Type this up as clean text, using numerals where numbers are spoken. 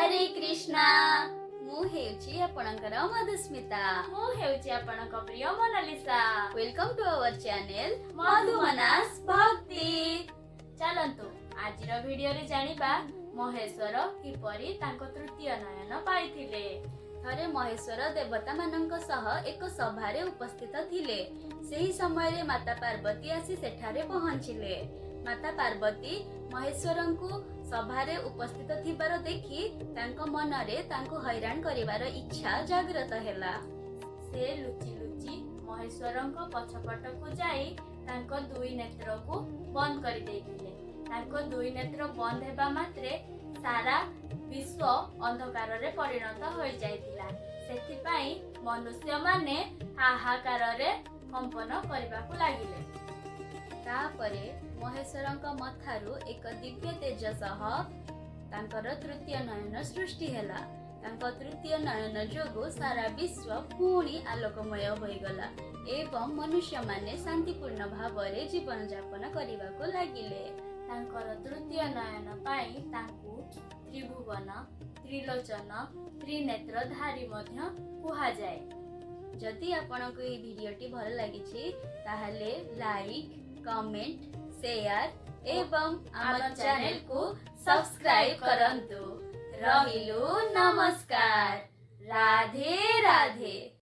हरे कृष्णा मु हेउची आपणकर मधुस्मिता मु हेउची आपणक प्रिय Monalisa. Welcome to our channel Madhumanas Bhakti. चलंतु आजिर वीडियो रे जानिबा महेश्वर किपरि तांको तृतीय नयन पाइथिले। थरे महेश्वर देवता मानक सह एक सभारे उपस्थित थिले। सेही समय रे माता पार्वती आसी सेठारे पहुंचिले। माता पार्वती महेश्वरंकु सभारे उपस्थित थिबार देखि तांको मनरे तांको हैरान करिवार इच्छा जागृत हेला। से लुचि लुचि महेश्वरंको पछपटकु जाई तांको दुई नेत्रकु बंद करि देइथिले। तांको दुई नेत्र बंद हेबा मात्रे सारा विश्व अंधकार रे परिणत होई जाइतिला। सेथिपाई मनुष्य माने हाहाकार रे कंपन करिबाकु लागिले। तापरे महेश्वरंक मथारु एक दिव्य तेज सह तांकर तृतीय नयन सृष्टि हेला। तांको तृतीय नयन जोगु सारा विश्व पुणी आलोकमय होइगला एवं मनुष्य माने शांतिपूर्ण भावरे जीवन यापन करिबाकु लागिले। तांकर तृतीय नयन पाई तांकु त्रिभुवन त्रिलोचन त्रिनेत्रधारी मध्य कुहा जाए। जदि आपनको ए भिडियोटी भल लागिछि ताहले लाइक कमेंट शेयर एवं आम चैनल को सब्सक्राइब करंतु। रहिलु नमस्कार। राधे राधे।